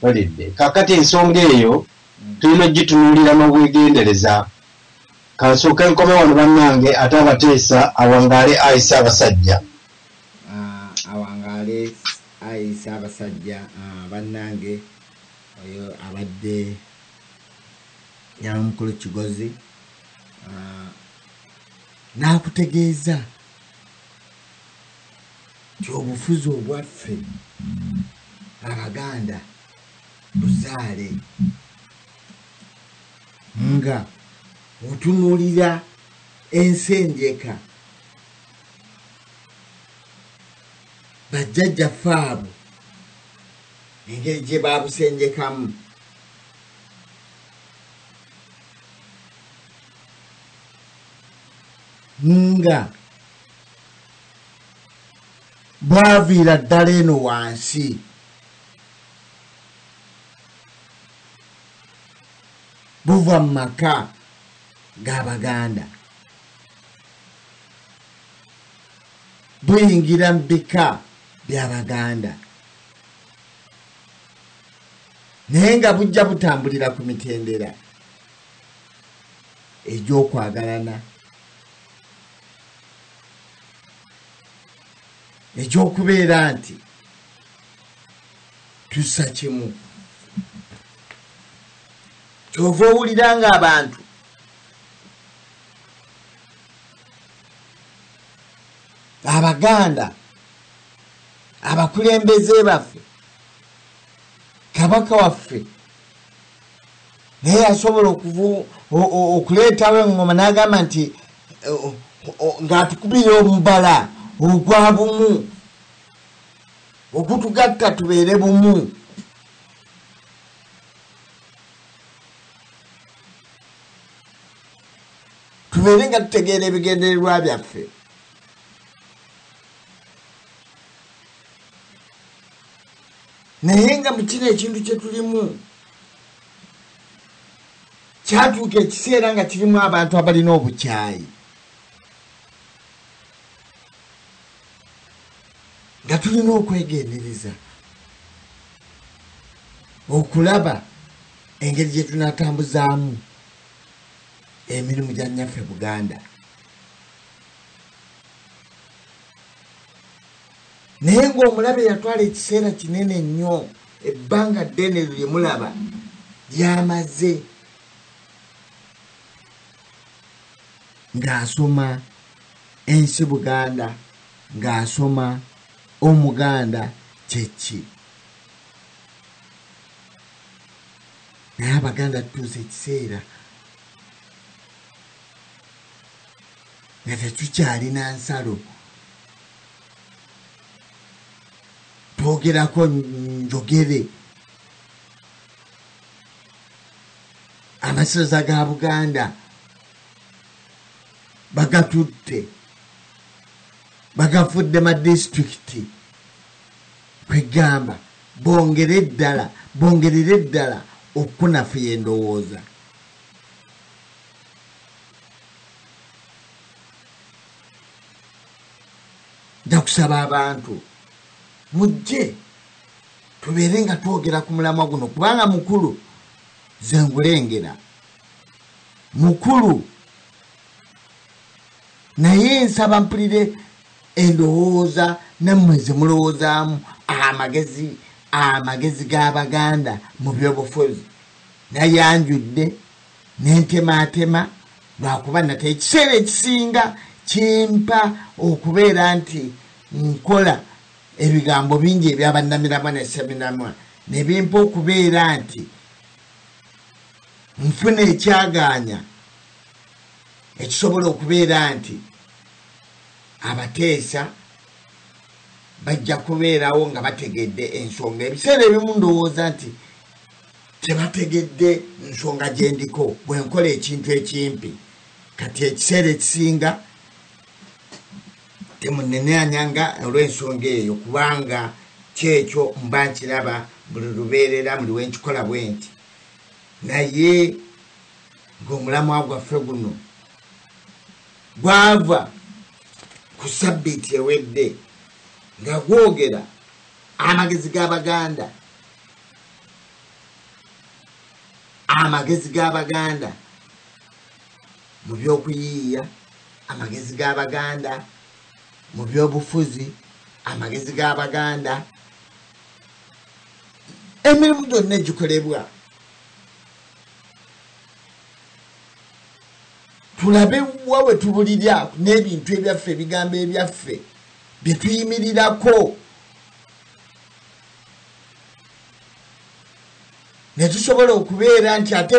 Walidde kakati ensonga eyo tulina gitunuulira n'obwegendereza. Kansooka nkome wano bannange ate abateesa awangaale ayisa abasajja. Awangaale ayisa abasajja bannange oyo abadde nyamukulu Kigozi n'akutegeeza nti obufuzi obwaffe Abaganda buzaale nga otunuulira ensenjeka bajjajjaffe abo engeri gye baabusenjekamu nga bwaviira ddala eno wansi buva mu maka g'Abaganda buyingira mu bika by'Abaganda naye nga bujja butambulira ku mitendera egy'okwagalana eky'okubeera nti tussa kimu. Kyova owulira ng'abantu Abaganda abakulembeze baffe kabaka waffe naye asobola okuleetawo engoma n'agamba nti ng'atukubira omubala ogwa bumu okutugatta tubeere bumu. Tubeere nga tutegeera ebigendererwa byaffe. Naye nga mu kino ekintu kye tulimu kyatuuka ekiseera nga kirimu abantu abalina obukyayi nga tulina okwegendereza okulaba engeri gye tunaatambuzaamu emirimu gya nnyaffe Buganda. Naye ng'omulabe yatwala ekiseera kinene nnyo ebbanga ddene lye mulaba lyamaze ng'asoma ensi Buganda, ng'asoma Omuganda kyeki. Naye Abaganda tutuusa ekiseera nga tetukyalina nsalo. Twogerako njogere amasaza ga Buganda bagatutte bagafudde ma disitulikiti kwegamba bongerere ddala okunafuya endowooza. Nja kusaba abantu mujje tubeere nga twogera ku mulamwa guno kubanga mukulu ze ngulengera mukulu, naye nsaba mpulire endowooza nammwe ze mulowoozaamu amagezi g'Abaganda mu byobufuzi. Naye anjudde n'entemaatema lwakuba nate ekiseera ekisinga kimpa okubeera nti nkola ebigambo bingi ebyabannamiramwa ne seminamwa ne bimpa okubeera nti nfuna ekyagaanya ekisobola okubeera nti abateesa bajja kubeerawo nga bategedde ensonga. Ebiseera ebimu ndowooza nti tebategedde nsonga gye ndiko bwe nkola ekintu ekimpi. Kati ekiseera ekisinga temunnenyanga olw'ensonga eyo kubanga kyekyo mba nkiraba buli lubeerera muli wenkikola bwe nti. Naye ng'omulamwa gwaffe guno gwava ku sabbiiti ewedde nga gwogera amagezi g'Abaganda, amagezi g'Abaganda mu by'okuyiiya, amagezi g'Abaganda mu by'obufuzi, amagezi g'Abaganda, emirimu gyonna egikolebwa. Tulabe wawe tubulira n'ebintu ebyaffe, ebigambo ebyaffe bye tuyimirirako, ne tusobola okubeera nti ate